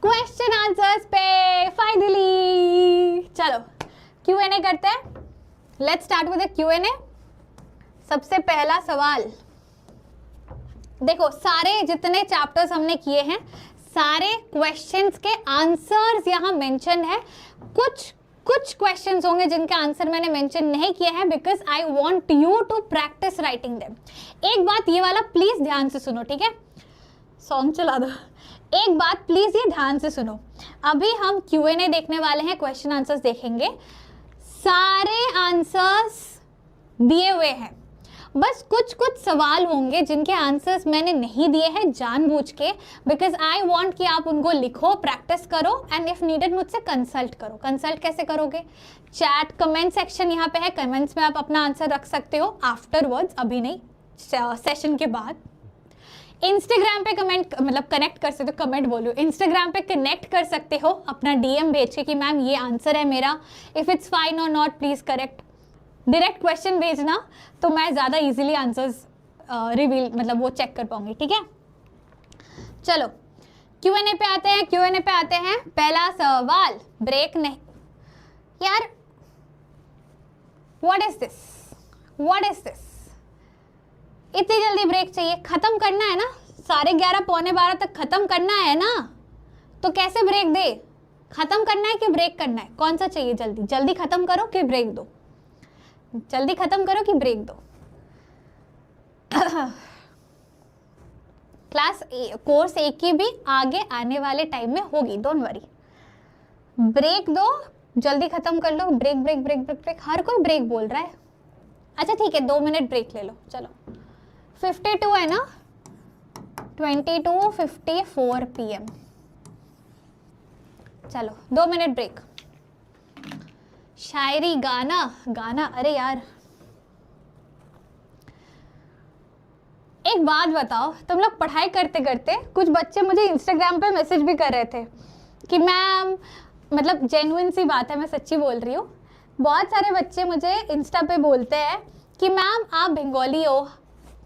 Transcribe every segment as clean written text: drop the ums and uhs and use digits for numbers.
Question answers पे finally. चलो Q&A करते हैं। Let's start with the Q&A। सबसे पहला सवाल देखो, सारे जितने चैप्टर्स हमने किए हैं सारे क्वेश्चंस के आंसर्स यहाँ मेंशन है। कुछ क्वेश्चंस होंगे जिनके आंसर मैंने मेंशन नहीं किए हैं because I want you to practice writing them. एक बात ये वाला प्लीज ध्यान से सुनो, ठीक है? सॉन्ग चला दो। एक बात प्लीज ये ध्यान से सुनो, अभी हम Q&A देखने वाले हैं, क्वेश्चन आंसर्स देखेंगे। सारे आंसर्स दिए हुए हैं, बस कुछ सवाल होंगे जिनके आंसर्स मैंने नहीं दिए हैं जानबूझ के, बिकॉज आई वांट कि आप उनको लिखो, प्रैक्टिस करो एंड इफ नीडेड मुझसे कंसल्ट करो। कंसल्ट कैसे करोगे? चैट कमेंट सेक्शन यहाँ पे है, कमेंट्स में आप अपना आंसर रख सकते हो आफ्टरवर्ड्स, अभी नहीं, सेशन के बाद। इंस्टाग्राम पे कमेंट मतलब कनेक्ट कर सकते हो, कमेंट बोलो, इंस्टाग्राम पे कनेक्ट कर सकते हो अपना DM भेज के कि मैम ये आंसर है मेरा, इफ इट्स फाइन और not please correct. Direct question भेजना तो मैं ज़्यादा इजीली आंसर्स रिवील मतलब वो चेक कर पाऊंगी, ठीक है? चलो Q&A पे आते हैं। Q&A पे आते हैं। पहला सवाल, ब्रेक नहीं यार, what is this, what is this? इतनी जल्दी ब्रेक चाहिए? खत्म करना है ना, 11:30 पौने 12 तक खत्म करना है ना, तो कैसे ब्रेक दे? खत्म करना है कि ब्रेक करना है? कौन सा चाहिए? जल्दी जल्दी खत्म करो कि ब्रेक दो? जल्दी खत्म करो कि ब्रेक दो? क्लास कोर्स 1 की भी आगे आने वाले टाइम में होगी, डोंट वरी। ब्रेक दो, जल्दी खत्म कर लो। Break break break break break, हर कोई ब्रेक बोल रहा है। अच्छा ठीक है, 2 मिनट ब्रेक ले लो। चलो 52 है ना, 22:54 PM। चलो 2 मिनट ब्रेक। शायरी, गाना, अरे यार एक बात बताओ, तुम लोग पढ़ाई करते करते कुछ बच्चे मुझे इंस्टाग्राम पे मैसेज भी कर रहे थे कि मैम, मतलब जेन्युइन सी बात है, मैं सच्ची बोल रही हूँ, बहुत सारे बच्चे मुझे इंस्टा पे बोलते हैं कि मैम आप बंगाली हो,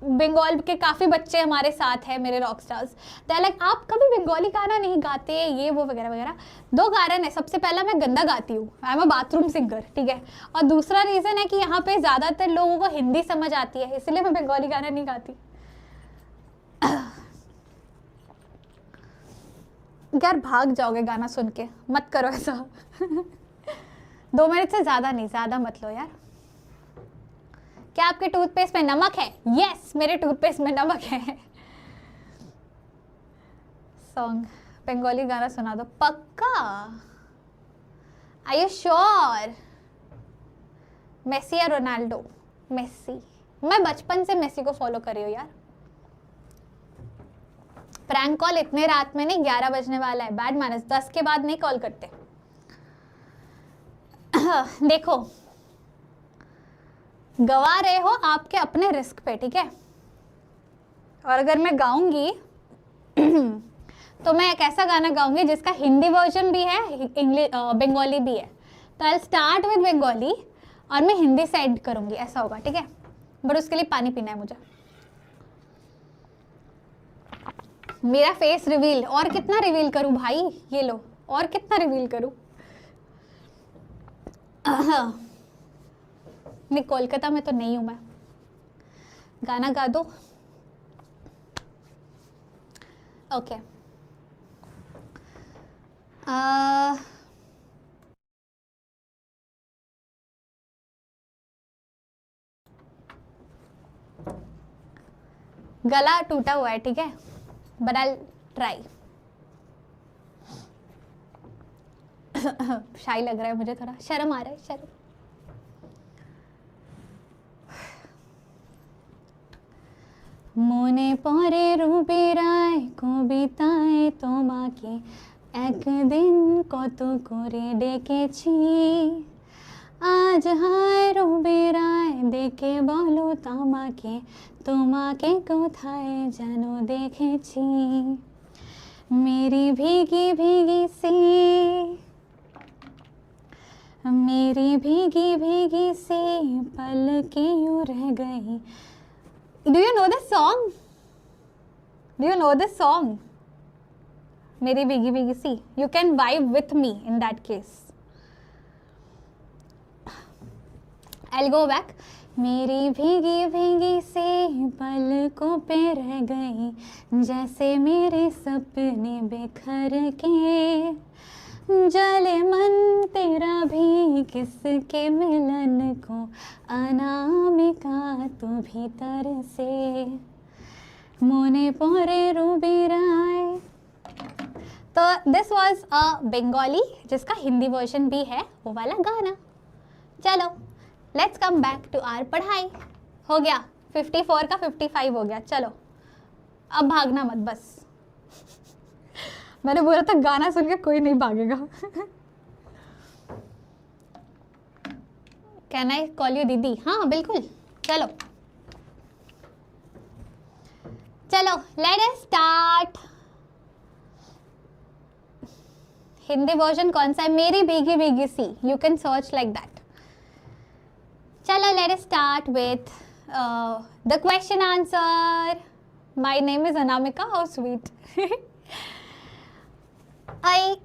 बंगाल के काफ़ी बच्चे हमारे साथ हैं, मेरे रॉक स्टार्स, तो लाइक आप कभी बंगाली गाना नहीं गाते, ये वो वगैरह वगैरह। 2 कारण है, सबसे पहला मैं गंदा गाती हूँ, I am a bathroom singer, ठीक है, और दूसरा रीज़न है कि यहाँ पे ज़्यादातर लोगों को हिंदी समझ आती है, इसलिए मैं बंगाली गाना नहीं गाती। यार भाग जाओगे गाना सुन के, मत करो ऐसा। 2 मिनट से ज़्यादा नहीं, ज़्यादा मत लो यार। क्या आपके टूथपेस्ट में नमक है? यस, मेरे टूथपेस्ट में नमक है। सॉन्ग, बंगाली गाना सुना दो पक्का? Are you sure? मेसी या रोनाल्डो? मेसी। मैं बचपन से मेसी को फॉलो कर रही हूँ यार। प्रैंक कॉल इतने रात में नहीं, 11 बजने वाला है, बैड मैनर्स, 10 के बाद नहीं कॉल करते। देखो गवा रहे हो आपके अपने रिस्क पे, ठीक है? और अगर मैं गाऊंगी तो मैं एक ऐसा गाना गाऊंगी जिसका हिंदी वर्जन भी है, इंग्लिश बंगाली भी है, तो आई स्टार्ट विद बंगाली और मैं हिंदी से एड करूंगी, ऐसा होगा, ठीक है? बट उसके लिए पानी पीना है मुझे। मेरा फेस रिवील, और कितना रिवील करूं भाई, ये लो, और कितना रिवील करूं? नहीं, कोलकाता में तो नहीं हूं मैं। गाना गा दो। ओके गला टूटा हुआ है, ठीक है, बट आई ट्राई। शाई लग रहा है मुझे, थोड़ा शर्म आ रहा है, शर्म। মনে পড়ে রূপের কবিতায় তোমাকে একদিন কত করে ডেকেছি, আজ হায় রূপের দেখে বলো তোমাকে, তোমাকে কোথায় যেন দেখেছি। मेरी भीगी भीगी सी, मेरी भीगी भीगी सी पलकें यूं रह गई। Do you know this song? Do you know this song? मेरी भीगी भीगी सी, you can vibe with me in that case. I go back. मेरी भीगी भीगी से पलकों पे रह गई, जैसे मेरे सपने बिखर के, जले मन तेरा भी किसके मिलन को, अनामिका तू भीतर से, मोने पोरे रूबी राय। तो दिस वॉज अ बंगाली जिसका हिंदी वर्जन भी है, वो वाला गाना। चलो let's come back to our पढ़ाई। हो गया 54 का 55 हो गया। चलो अब भागना मत बस। मैंने बोला था गाना सुन के कोई नहीं भागेगा। कैन आई कॉल यू दीदी? हाँ बिल्कुल। चलो चलो let us start. Hindi version कौन सा है? मेरी भीगी भीगी सी, you can search like that. Chalo, let us start with the question answer. My name is Anamika. How sweet.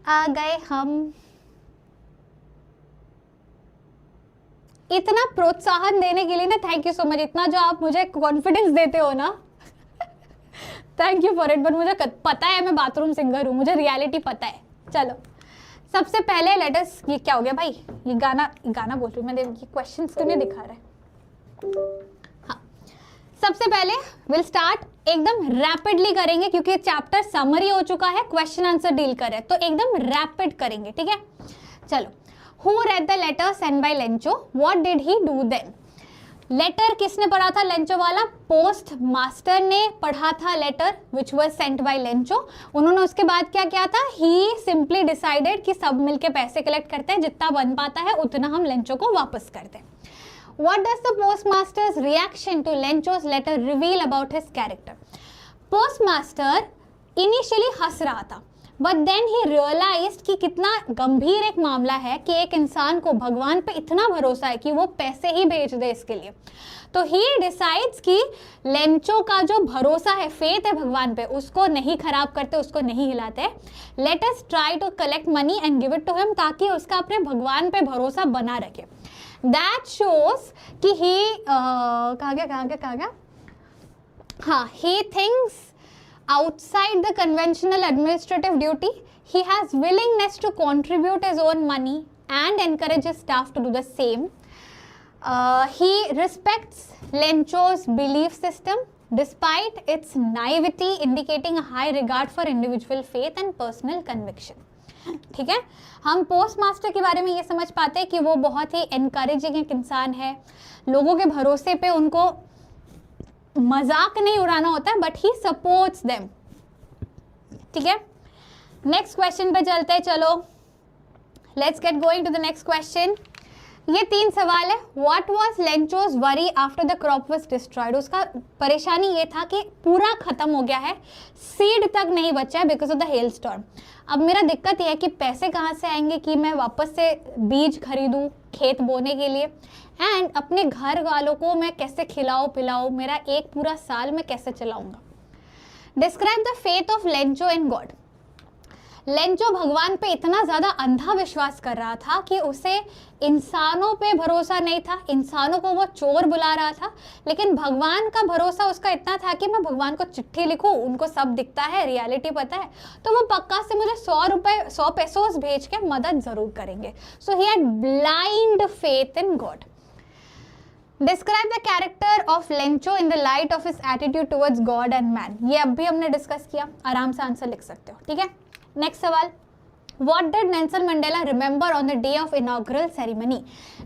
आ गए हम। इतना प्रोत्साहन देने के लिए ना थैंक यू सो मच। इतना जो आप मुझे कॉन्फिडेंस देते हो ना, thank you for it. But मुझे पता है मैं बाथरूम सिंगर हूँ, मुझे रियलिटी पता है। चलो सबसे पहले लेट अस, ये क्या हो गया भाई? ये गाना बोल रही हूँ मैं, ये क्वेश्चंस क्यों नहीं दिखा रहा है? हाँ, सबसे पहले विल स्टार्ट एकदम रैपिडली करेंगे क्योंकि चैप्टर समरी हो चुका है, क्वेश्चन आंसर डील कर रहे हैं, तो एकदम रैपिड करेंगे, ठीक है? चलो, who read the letter send by Lencho, what did he do then? Letter किसने पढ़ा था? लेंचो वाला पोस्ट मास्टर ने पढ़ा था letter which was sent by Lencho. उन्होंने उसके बाद क्या किया था? ही सिंपली डिसाइडेड कि सब मिलके पैसे कलेक्ट करते हैं, जितना बन पाता है उतना हम लेंचो को वापस करते हैं। What does the postmaster's reaction to लेंचो's letter reveal about his character? Postmaster initially हंस रहा था, बट देन ही रियलाइज्ड कि कितना गंभीर एक मामला है कि एक इंसान को भगवान पे इतना भरोसा है कि वो पैसे ही भेज दे इसके लिए। तो ही डिसाइड्स कि लेंचो का जो भरोसा है, फेथ है भगवान पे, उसको नहीं खराब करते, उसको नहीं हिलाते। Let us try to collect money and give it to him, ताकि उसका अपने भगवान पे भरोसा बना रखे। दैट शोज कि ही कहाँ गया हाँ, he thinks outside the conventional administrative duty. He has willingness to contribute his own money and encourages staff to do the same. He respects Lencho's belief system despite its naivety, indicating a high regard for individual faith and personal conviction. ठीक है, हम post master के बारे में ये समझ पाते हैं कि वो बहुत ही एनकरेजिंग एक इंसान है, लोगों के भरोसे पे उनको मजाक नहीं उड़ाना होता है, बट ही सपोर्ट्स देम। ठीक है, नेक्स्ट क्वेश्चन पे चलते हैं। चलो let's get going to the next question. ये 3 सवाल है। What was Lencho's worry after the crop was destroyed? उसका परेशानी ये था कि पूरा खत्म हो गया है, सीड तक नहीं बचा है because of the hell storm. अब मेरा दिक्कत यह है कि पैसे कहाँ से आएंगे कि मैं वापस से बीज खरीदूं खेत बोने के लिए, एंड अपने घर वालों को मैं कैसे खिलाऊं पिलाऊं, मेरा एक पूरा साल मैं कैसे चलाऊंगा। Describe the faith of Lencho in God. Lencho भगवान पे इतना ज़्यादा अंधा विश्वास कर रहा था कि उसे इंसानों पे भरोसा नहीं था, इंसानों को वो चोर बुला रहा था, लेकिन भगवान का भरोसा उसका इतना था कि मैं भगवान को चिट्ठी लिखूं, उनको सब दिखता है, रियलिटी पता है, तो वो पक्का से मुझे 100 पेसोस भेज के मदद ज़रूर करेंगे। So he had blind faith in God. Describe the character of Lencho in the light of his attitude towards God and man. ये अब भी हमने डिस्कस किया, आराम से आंसर लिख सकते हो। ठीक है, नेक्स्ट सवाल। What did Nelson Mandela remember on the day of inaugural ceremony?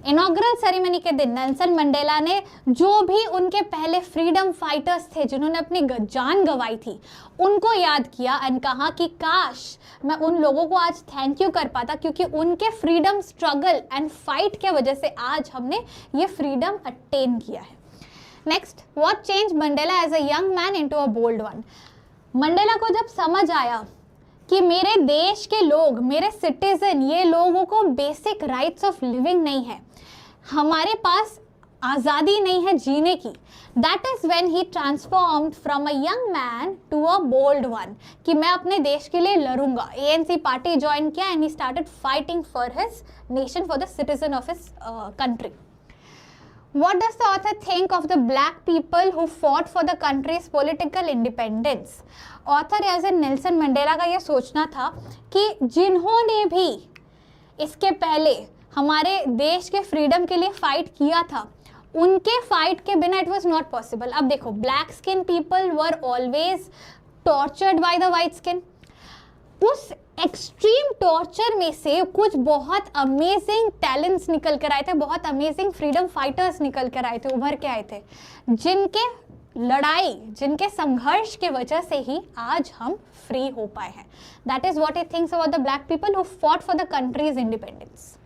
Inaugural ceremony के दिन नेल्सन मंडेला ने जो भी उनके पहले फ्रीडम फाइटर्स थे जिन्होंने अपनी जान गंवाई थी, उनको याद किया एंड कहा कि काश मैं उन लोगों को आज थैंक यू कर पाता, क्योंकि उनके फ्रीडम स्ट्रगल एंड फाइट के वजह से आज हमने ये फ्रीडम अटेन किया है। Next, what change Mandela as a young man into a bold one? Mandela को जब समझ आया कि मेरे देश के लोग, मेरे सिटीजन, ये लोगों को बेसिक राइट्स ऑफ लिविंग नहीं है, हमारे पास आज़ादी नहीं है जीने की, that is when he transformed from a young man to a bold one, कि मैं अपने देश के लिए लड़ूंगा। ANC पार्टी ज्वाइन किया and he started fighting for his nation, for the citizen of his country. What does the author think of the black people who fought for the country's political independence? Author as a Nelson Mandela का ये सोचना था कि जिन्होंने भी इसके पहले हमारे देश के फ्रीडम के लिए फाइट किया था, उनके फाइट के बिना इट वॉज नॉट पॉसिबल। अब देखो, black skin people were always tortured by the white skin. उस एक्सट्रीम टॉर्चर में से कुछ बहुत अमेजिंग टैलेंट्स निकल कर आए थे, बहुत अमेजिंग फ्रीडम फाइटर्स निकल कर आए थे, उभर के आए थे, जिनके लड़ाई, जिनके संघर्ष के वजह से ही आज हम फ्री हो पाए हैं। That is what he thinks about the black people who fought for the countries independence.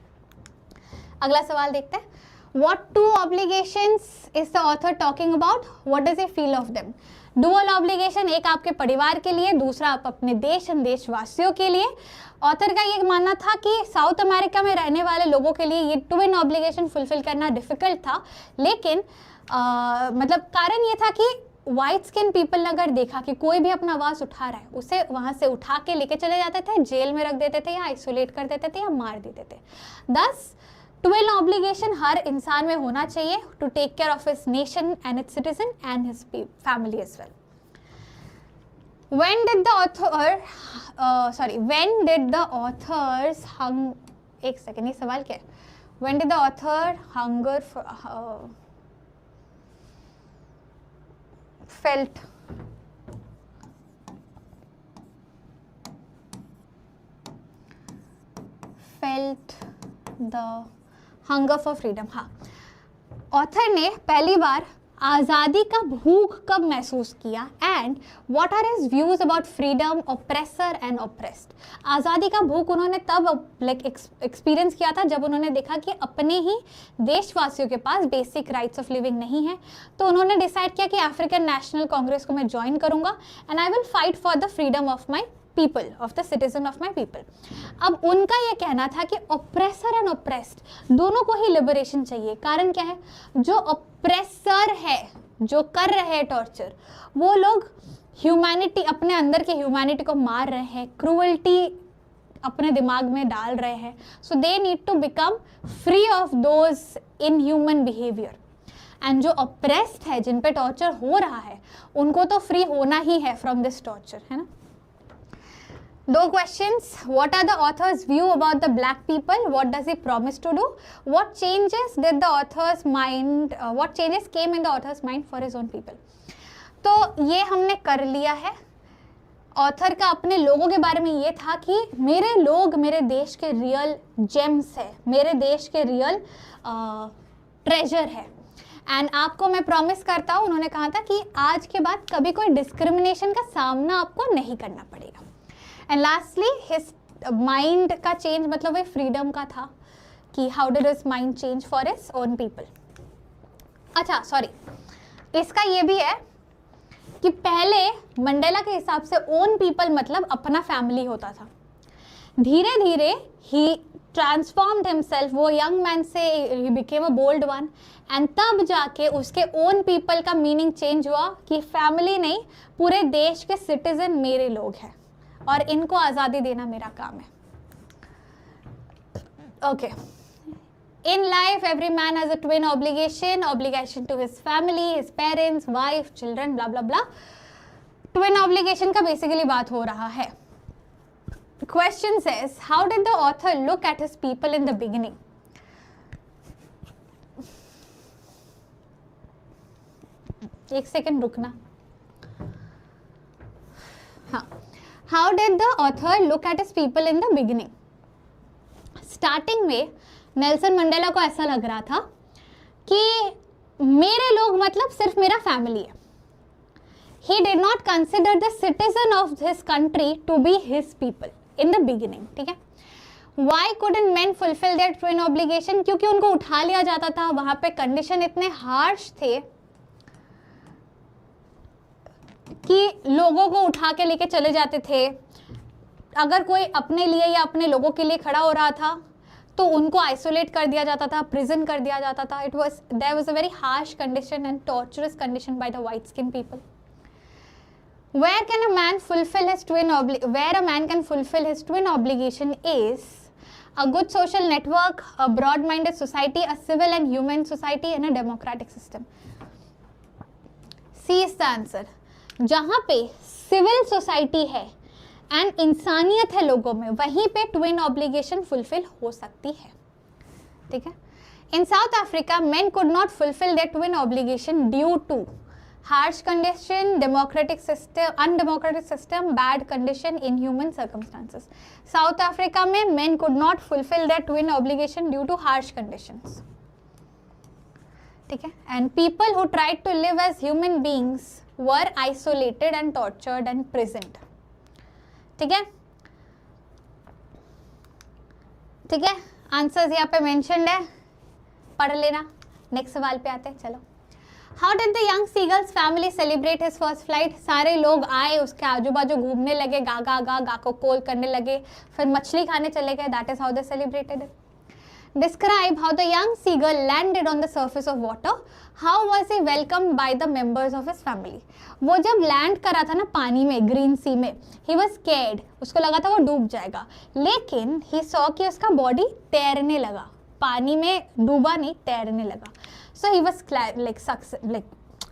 अगला सवाल देखते हैं। What two obligations is the author talking about? What does he feel of them? Dual obligation, एक आपके परिवार के लिए, दूसरा आप अपने देश और देशवासियों के लिए। ऑथर का ये मानना था कि साउथ अमेरिका में रहने वाले लोगों के लिए ये ट्विन ऑब्लिगेशन फुलफिल करना डिफिकल्ट था, लेकिन मतलब कारण ये था कि वाइट स्किन पीपल ने अगर देखा कि कोई भी अपना आवाज़ उठा रहा है, उसे वहाँ से उठा के लेके चले जाते थे, जेल में रख देते थे या आइसोलेट कर देते थे या मार देते थे। दस ट्विन ऑब्लिगेशन हर इंसान में होना चाहिए to take care of his nation and its citizen and his family as well. When did the authors एक सेकेंड, ये सवाल क्या है? When did the author hunger for, felt the hunger for freedom? हाँ, ऑथर ने पहली बार आज़ादी का भूख कब महसूस किया and what are his views about freedom, oppressor and oppressed. आज़ादी का भूख उन्होंने तब एक्सपीरियंस किया था जब उन्होंने देखा कि अपने ही देशवासियों के पास बेसिक राइट्स ऑफ लिविंग नहीं है। तो उन्होंने डिसाइड किया कि अफ्रीकन नेशनल कांग्रेस को मैं ज्वाइन करूंगा and I will fight for the freedom of my people, of the citizen of my people. अब उनका यह कहना था कि ऑप्रेसर एंड ऑप्रेस्ड दोनों को ही लिबरेशन चाहिए। कारण क्या है? जो ऑप्रेसर है, जो कर रहे हैं टॉर्चर, वो लोग ह्यूमैनिटी, अपने अंदर के ह्यूमैनिटी को मार रहे हैं, क्रूअल्टी अपने दिमाग में डाल रहे हैं। So they need to become free of those in human behaviour. And जो ऑप्रेस्ड है, जिन पे टॉर्चर हो रहा है, उनको तो फ्री होना ही है फ्रॉम दिस टॉर्चर, है ना। दो questions. What are the author's view about the black people? What does he promise to do? What changes did the author's mind, what changes came in the author's mind for his own people? तो ये हमने कर लिया है। Author का अपने लोगों के बारे में ये था कि मेरे लोग मेरे देश के रियल जेम्स है, मेरे देश के रियल ट्रेजर है। एंड आपको मैं प्रॉमिस करता हूँ, उन्होंने कहा था कि आज के बाद कभी कोई डिस्क्रिमिनेशन का सामना आपको नहीं करना पड़ेगा। एंड लास्टली हिज माइंड का चेंज, मतलब वही फ्रीडम का था कि how did his mind change for his own people. अच्छा सॉरी, इसका ये भी है कि पहले मंडेला के हिसाब से ओन पीपल मतलब अपना फैमिली होता था। धीरे धीरे ही ट्रांसफॉर्म्ड हिमसेल्फ, वो यंग मैन से ही became a bold one, and तब जाके उसके ओन पीपल का मीनिंग चेंज हुआ कि फैमिली नहीं, पूरे देश के सिटीजन मेरे लोग हैं और इनको आज़ादी देना मेरा काम है। Okay, in life every man has a twin obligation, obligation to his family, his parents, wife, children, bla bla bla. Twin obligation का बेसिकली बात हो रहा है। Question says, how did the author look at his people in the beginning? एक second रुकना। हाँ, How did the author look at his people in the beginning? Starting में Nelson Mandela को ऐसा लग रहा था कि मेरे लोग मतलब सिर्फ मेरा फैमिली है। He did not consider the citizen of his country to be his people in the beginning, ठीक है। Why couldn't men fulfill their twin obligation? क्योंकि उनको उठा लिया जाता था, वहाँ पे कंडीशन इतने हार्श थे कि लोगों को उठा के लेके चले जाते थे। अगर कोई अपने लिए या अपने लोगों के लिए खड़ा हो रहा था तो उनको आइसोलेट कर दिया जाता था, प्रिजन कर दिया जाता था. There was a very harsh condition and torturous condition by the white skin people. Where a man can fulfill his twin obligation is a good social network, a broad-minded society, a civil and human society, and a democratic system. C is the answer. जहाँ पे civil society है and इंसानियत है लोगों में, वहीं पे twin obligation fulfil हो सकती है. ठीक है. In South Africa men could not fulfill their twin obligation due to harsh condition, undemocratic system, bad condition, inhuman circumstances. South Africa में men could not fulfill their twin obligation due to harsh conditions. ठीक है. And people who tried to live as human beings were isolated and tortured and imprisoned. ठीक है. ठीक है. Answers यहाँ पे mentioned है, पढ़ लेना. नेक्स्ट सवाल पे आते हैं. चलो. How did the young seagull's family celebrate his first flight? सारे लोग आए, उसके आजू बाजू घूमने लगे, गा गा गा गा को कोल करने लगे, फिर मछली खाने चले गए. That is how they celebrated it. Describe how the young seagull landed on the surface of water. How was he welcomed by the members of his family? वो जब लैंड करा था ना पानी में, ग्रीन सी में, he was scared. उसको लगा था वो डूब जाएगा, लेकिन he saw कि उसका बॉडी तैरने लगा, पानी में डूबा नहीं, तैरने लगा. So he was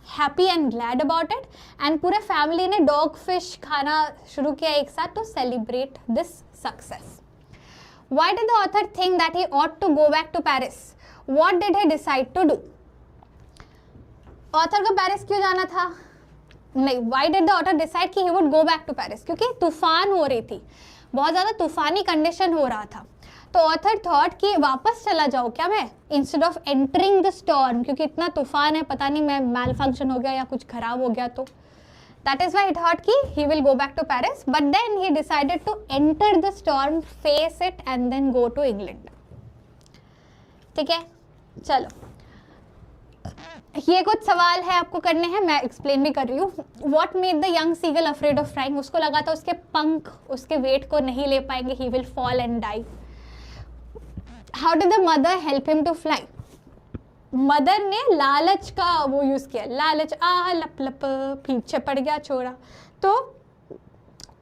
happy and glad about it. And पूरे family ने dog fish खाना शुरू किया एक साथ to celebrate this success. Why did the author think that he ought to go back to Paris? What did he decide to do? Author को Paris क्यों जाना था? नहीं, why did the author decide कि he would go back to Paris? क्योंकि तूफान हो रही थी, बहुत ज़्यादा तूफानी कंडीशन हो रहा था. तो ऑथर थॉट कि वापस चला जाओ क्या मैं, instead of entering the storm, क्योंकि इतना तूफान है, पता नहीं मैं मैल फंक्शन हो गया या कुछ खराब हो गया. तो that is why he thought कि he will go back to Paris, but then he decided to enter the storm, face it and then go to England. ठीक है. चलो, ये कुछ सवाल है आपको करने हैं, मैं एक्सप्लेन भी कर रही हूँ. What made the young seagull afraid of flying? उसको लगा था उसके पंख उसके वेट को नहीं ले पाएंगे, he will fall and die. How did the mother help him to fly? Mother ने लालच का वो यूज किया, लालच, लप लप, पीछे पड़ गया छोरा. तो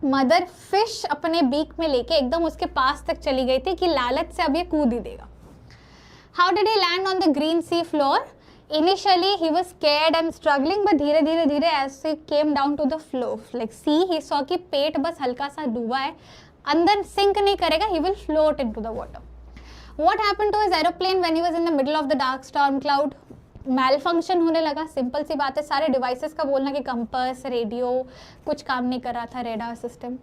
मदर फिश अपने बीक में लेके एकदम उसके पास तक चली गई थी कि लालच से अब ये कूद ही देगा. How did he land on the green sea floor? Initially he was scared and struggling, but धीरे धीरे धीरे as he came down to the floor, like sea, he saw कि पेट बस हल्का सा डूबा है, अंदर सिंक नहीं करेगा, he will float into the water. What happened to his aeroplane when he was in the middle of the dark storm cloud? Malfunction होने लगा. सिंपल सी बात है, सारे डिवाइसेस का बोलना कि कंपास, रेडियो कुछ काम नहीं कर रहा था, radar system.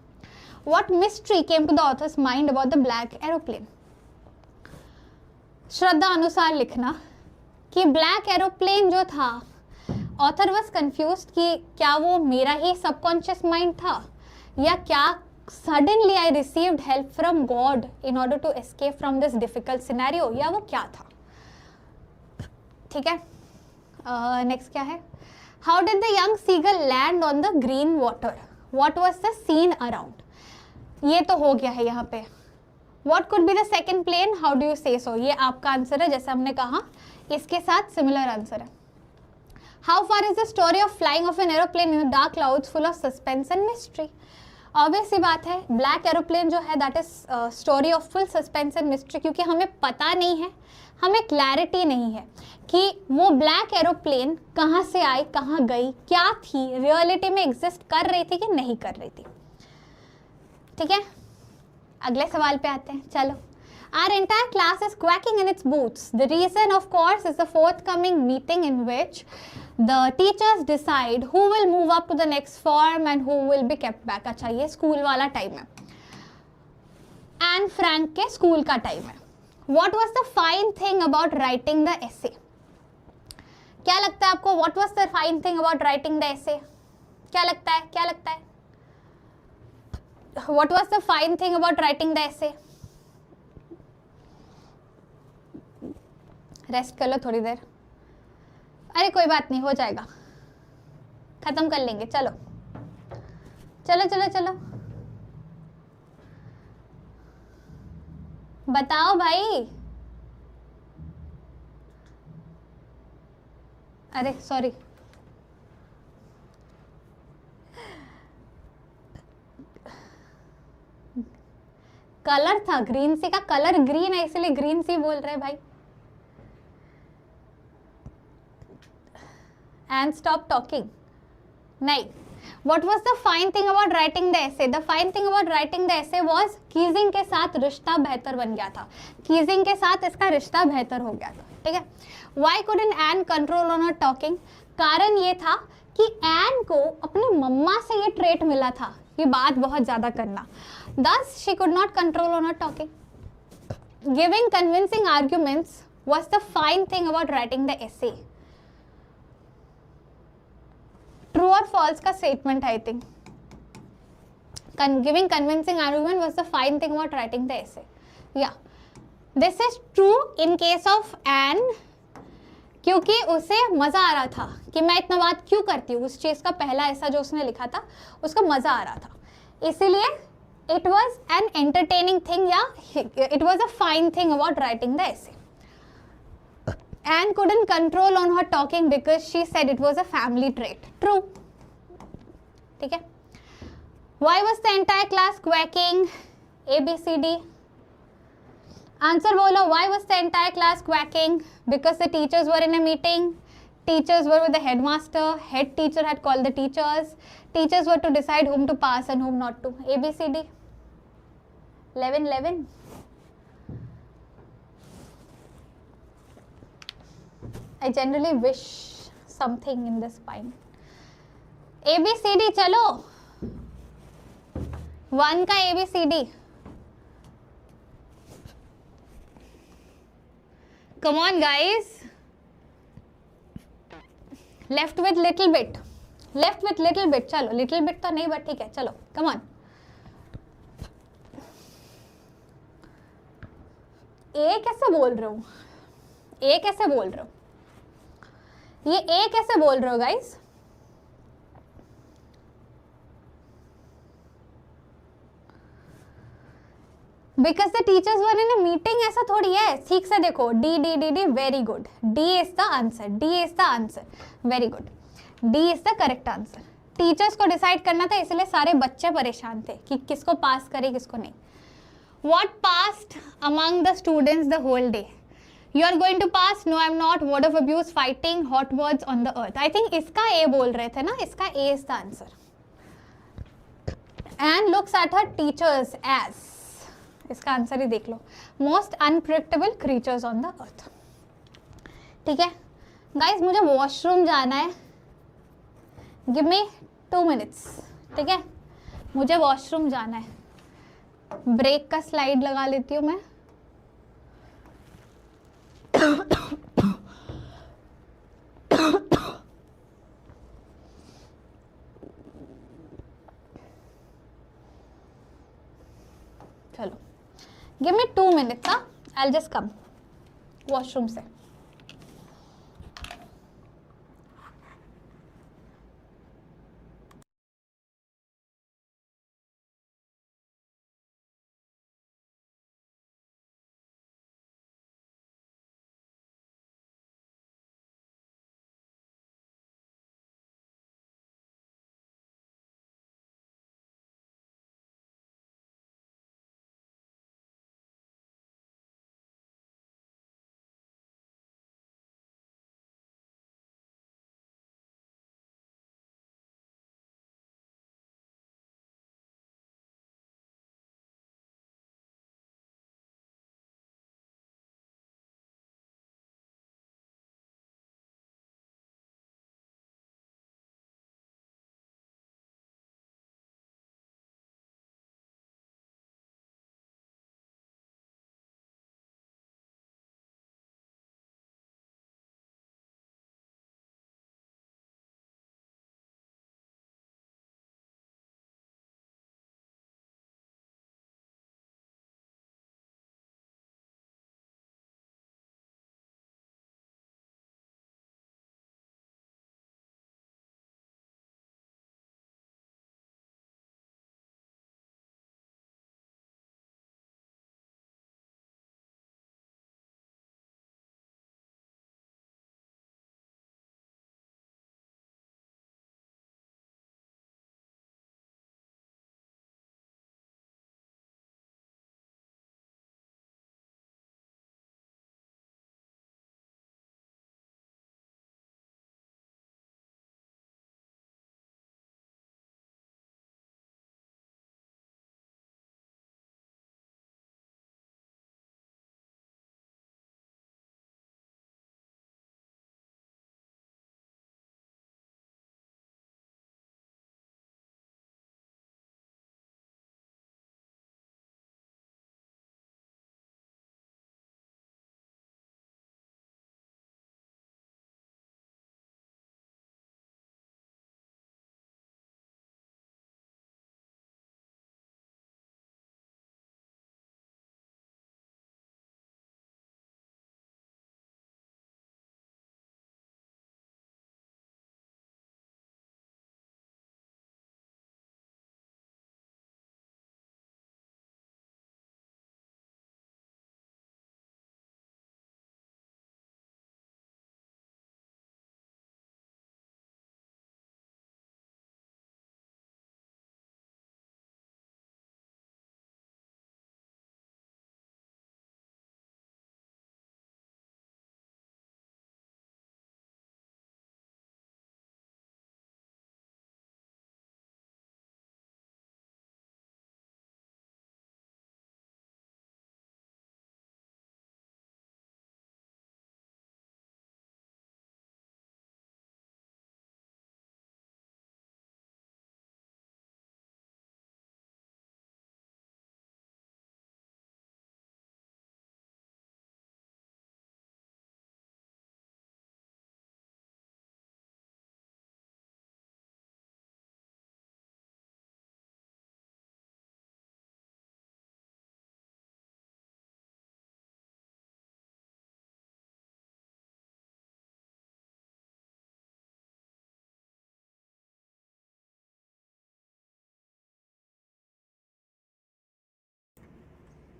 What mystery came to the author's mind about the black aeroplane? श्रद्धा अनुसार लिखना कि ब्लैक एरोप्लेन जो था, ऑथर वॉज कंफ्यूज्ड कि क्या वो मेरा ही सबकॉन्शियस माइंड था, या क्या suddenly I received help from God in order to escape from this difficult scenario, या वो क्या था. ठीक है. नेक्स्ट क्या है? How did the young seagull land on the green water? What was the scene around? ये तो हो गया है यहाँ पे. What could be the second plane? How do you say so? ये आपका आंसर है, जैसे हमने कहा, इसके साथ सिमिलर आंसर है. How far is the story of flying of an aeroplane in the dark clouds full of suspense and mystery? Obvious सी बात है, ब्लैक एरोप्लेन जो है that is story of full suspense and mystery, क्योंकि हमें पता नहीं है, हमें क्लैरिटी नहीं है कि वो ब्लैक एरोप्लेन कहाँ से आई, कहाँ गई, क्या थी, रियलिटी में एग्जिस्ट कर रही थी कि नहीं कर रही थी. ठीक है. अगले सवाल पे आते हैं. चलो. Our entire class is quacking in its boots. The reason, of course, is the forthcoming meeting in which the teachers decide who will move up to the next form and who will be kept back. अच्छा, ये school वाला time है, Anne Frank के school का time है. What was the fine thing about writing the essay? क्या लगता है आपको? What was the fine thing about writing the essay? क्या लगता है? क्या लगता है? What was the fine thing about writing the essay? Rest कर लो थोड़ी देर. अरे कोई बात नहीं, हो जाएगा, खत्म कर लेंगे. चलो चलो चलो चलो. बताओ भाई। अरे सॉरी, कलर था ग्रीन सी का, कलर ग्रीन है इसलिए ग्रीन सी बोल रहे भाई। And stop talking. नहीं, what was the fine thing about writing the essay? The fine thing about writing the essay was Keesing के साथ रिश्ता बेहतर बन गया था, कीजिंग के साथ इसका रिश्ता बेहतर हो गया था, ठीक है। Why couldn't Anne control on her talking? कारण ये था कि एन को अपनी मम्मा से ये ट्रेट मिला था, ये बात बहुत ज्यादा करना। Thus she could not control on her talking. Giving convincing arguments was the fine thing about writing the essay. True और फॉल्स का statement I think. Giving convincing argument was the fine thing about writing the essay. या this is true in case of Anne, क्योंकि उसे मजा आ रहा था कि मैं इतना बात क्यों करती हूँ, उस चीज का पहला ऐसा जो उसने लिखा था उसको मजा आ रहा था, इसीलिए it was an entertaining thing या it was a fine thing about writing the essay. Anne couldn't control on her talking because she said it was a family trait. True. ठीक है. Why was the entire class quacking? A, B, C, D. Answer बोलो. Why was the entire class quacking? Because the teachers were in a meeting. Teachers were with the headmaster. Head teacher had called the teachers. Teachers were to decide whom to pass and whom not to. A, B, C, D. 11. I generally wish something in this spine. A B C D चलो, 1 का A B C D. Come on guys. Left with little bit. चलो, little bit तो नहीं but ठीक है, चलो come on. A कैसे बोल रहे हो? A कैसे बोल रहे हो? ये ए कैसे बोल रहे हो guys? Because the teachers were in a meeting, ऐसा थोड़ी है। ठीक से देखो, D D D D, very good, D is the answer, D is the answer, very good, D is the correct answer. Teachers को डिसाइड करना था, इसलिए सारे बच्चे परेशान थे कि किसको पास करे किसको नहीं। What passed among the students the whole day? You are going to pass? No, I'm not. Word of abuse, fighting, hot words on the earth. I think इसका A बोल रहे थे ना, इसका A is the answer. And looks at her teachers as, इसका answer ही देख लो, most unpredictable creatures on the earth. ठीक है गाइस, मुझे वॉशरूम जाना है, give me 2 minutes. ठीक है, मुझे वॉशरूम जाना है, ब्रेक का स्लाइड लगा लेती हूँ मैं। चलो, give me 2 minutes, I will just come washroom से।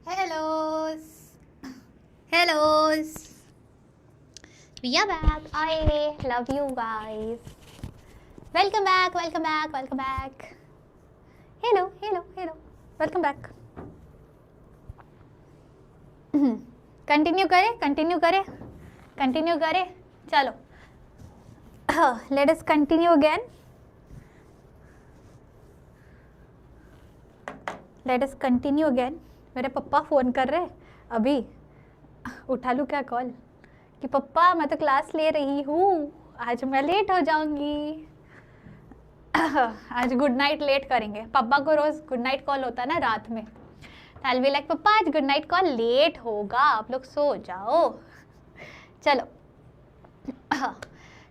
Hellos. Hellos. We are back. I love you guys. Welcome back. Welcome back. Welcome back. Hello. Hello. Hello. Welcome back. Continue करें continue करें continue करें चलो let अस continue again let us continue again मेरे पप्पा phone कर रहे अभी उठा लूँ क्या कॉल कि पप्पा मैं तो क्लास ले रही हूँ आज मैं लेट हो जाऊँगी आज गुड नाइट लेट करेंगे पापा को रोज़ गुड नाइट कॉल होता है ना रात में I'll be like पापा आज गुड नाइट कॉल लेट होगा आप लोग सो जाओ चलो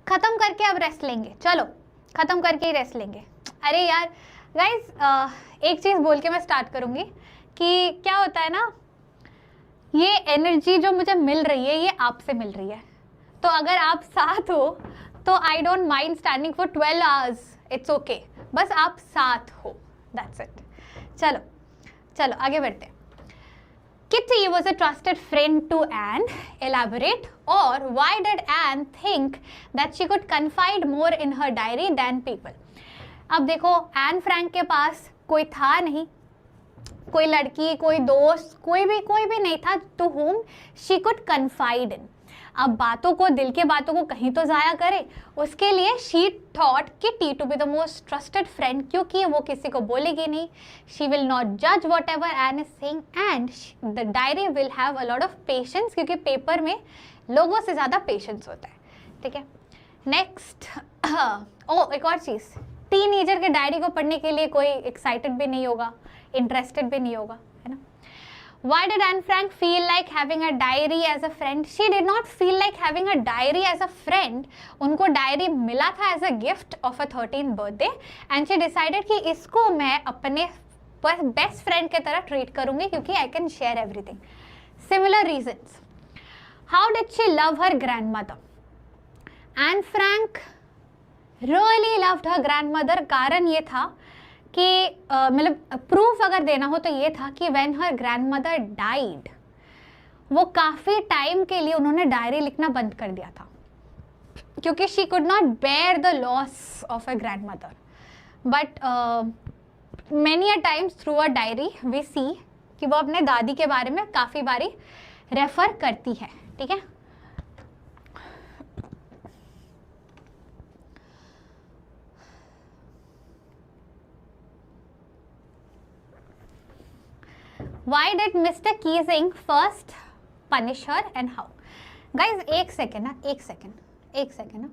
ख़त्म करके अब रेस्ट लेंगे चलो ख़त्म करके ही रेस्ट लेंगे अरे यार गाइज एक चीज़ बोल के मैं स्टार्ट करूँगी कि क्या होता है ना ये एनर्जी जो मुझे मिल रही है ये आपसे मिल रही है तो अगर आप साथ हो तो I don't mind standing for 12 hours it's okay बस आप साथ हो दैट्स इट चलो चलो आगे बढ़ते Kitty was a trusted friend to Anne. Elaborate. Or why did Anne think that she could confide more in her diary than people? अब देखो एन फ्रैंक के पास कोई था नहीं कोई लड़की कोई दोस्त कोई भी नहीं था to whom she could confide in. अब बातों को दिल के बातों को कहीं तो ज़ाया करे उसके लिए she thought Kitty to be the most trusted friend क्योंकि वो किसी को बोलेगी नहीं शी विल नॉट जज whatever Anne is saying and the diary will have a lot of patience क्योंकि पेपर में लोगों से ज़्यादा पेशेंस होता है ठीक है नेक्स्ट ओ एक और चीज़ टीनेजर के डायरी को पढ़ने के लिए कोई एक्साइटेड भी नहीं होगा इंटरेस्टेड भी नहीं होगा है ना Why did Anne Frank feel like having a diary as a friend? She did not feel like having a diary as a friend. उनको डायरी मिला था as a gift of a 13th birthday and she decided कि इसको मैं अपने best friend की तरह treat करूँगी क्योंकि I can share everything. Similar reasons. How did she love her grandmother? Anne Frank really loved her grandmother. कारण ये था कि मतलब प्रूफ अगर देना हो तो ये था कि व्हेन हर ग्रैंडमदर डाइड वो काफ़ी टाइम के लिए उन्होंने डायरी लिखना बंद कर दिया था क्योंकि she could not bear the loss of a grandmother but many a times through a diary we see कि वो अपने दादी के बारे में काफ़ी बारी रेफ़र करती है ठीक है Why did Mr. Keesing first punish her and how? Guys, एक सेकेंड ना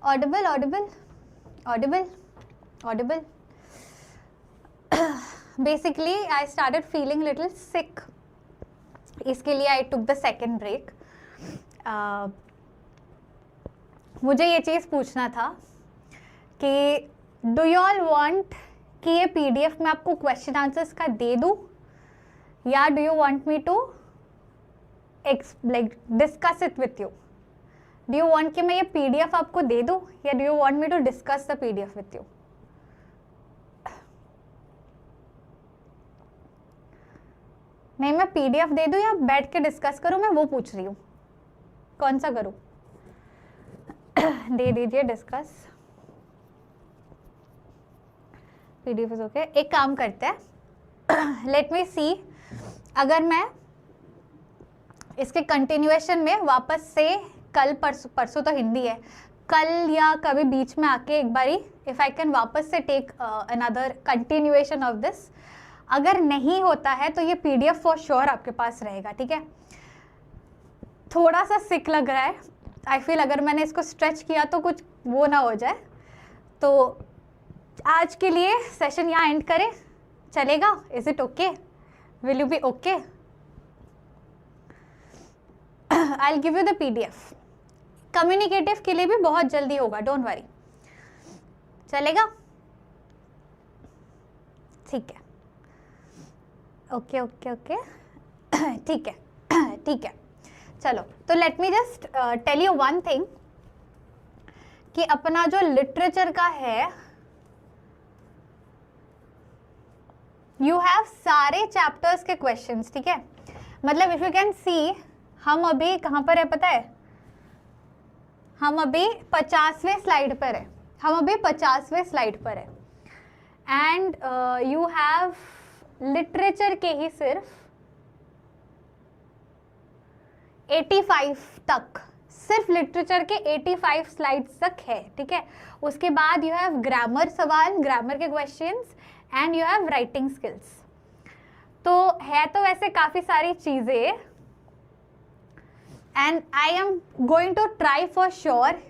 audible audible audible audible. Basically I started feeling little sick, इसके लिए I took the second break. मुझे ये चीज़ पूछना था कि डू यू ऑल वांट कि ये PDF में आपको क्वेश्चन आंसर्स का दे दूँ, या do you want me to like discuss it with you. Do you want कि मैं ये PDF आपको दे दूँ, या do you want me to discuss the PDF with you. नहीं, मैं PDF दे दूँ या बैठ के डिस्कस करूँ, मैं वो पूछ रही हूँ. कौन सा करूँ? दे दीजिए डिस्कस. PDF is okay. एक काम करते हैं, लेट मी सी, अगर मैं इसके कंटिन्यूएशन में वापस से कल परसों तो हिंदी है, कल या कभी बीच में आके एक बारी इफ़ आई कैन वापस से take another continuation of this. अगर नहीं होता है तो ये PDF फॉर श्योर आपके पास रहेगा. ठीक है, थोड़ा सा सिक लग रहा है. आई फील अगर मैंने इसको स्ट्रेच किया तो कुछ वो ना हो जाए. तो आज के लिए सेशन यहाँ एंड करें, चलेगा? Is it okay? Will you be okay? I will give you the PDF. Communicative के लिए भी बहुत जल्दी होगा, डोंट वरी. चलेगा? ठीक है, ओके ओके ओके. ठीक है ठीक है. चलो, तो let me just tell you one thing कि अपना जो लिटरेचर का है, यू हैव सारे चैप्टर्स के क्वेश्चंस. ठीक है, मतलब इफ यू कैन सी, हम अभी कहाँ पर है पता है? हम अभी 50वें स्लाइड पर है. हम अभी 50वें स्लाइड पर है. एंड यू हैव लिटरेचर के ही सिर्फ 85 तक, सिर्फ लिटरेचर के 85 स्लाइड्स तक है. ठीक है, उसके बाद यू हैव ग्रामर सवाल, ग्रामर के questions, and you have writing skills. तो है तो वैसे काफ़ी सारी चीज़ें, and I am going to try for sure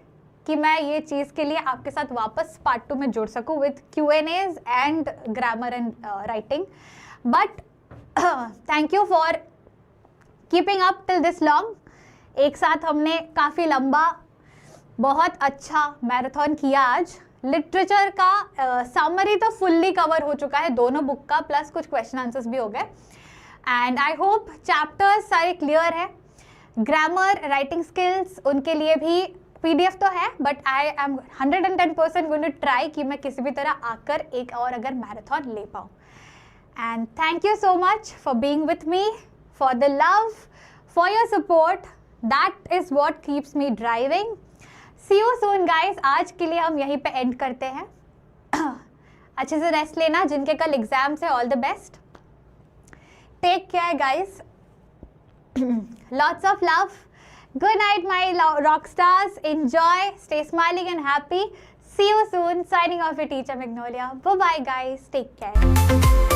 कि मैं ये चीज़ के लिए आपके साथ वापस पार्ट 2 में जुड़ सकूँ with Q&As and grammar and writing. But thank you for keeping up till this long. एक साथ हमने काफ़ी लंबा, बहुत अच्छा मैराथन किया आज. लिटरेचर का समरी तो फुल्ली कवर हो चुका है, दोनों बुक का, प्लस कुछ क्वेश्चन आंसर्स भी हो गए. एंड आई होप चैप्टर्स सारे क्लियर है. ग्रामर, राइटिंग स्किल्स, उनके लिए भी PDF तो है, but I am 110% going to try कि मैं किसी भी तरह आकर एक और अगर मैराथन ले पाऊँ. And thank you so much for being with me, for the love, for your support. That is what keeps me driving. See you soon guys. आज के लिए हम यहीं पे एंड करते हैं. अच्छे से रेस्ट लेना, जिनके कल एग्जाम्स है, all the best. Take care guys. Lots of love. Good night, my rock stars. Enjoy. Stay smiling and happy. See you soon. Signing off your teacher Magnolia. Bye bye, guys. Take care.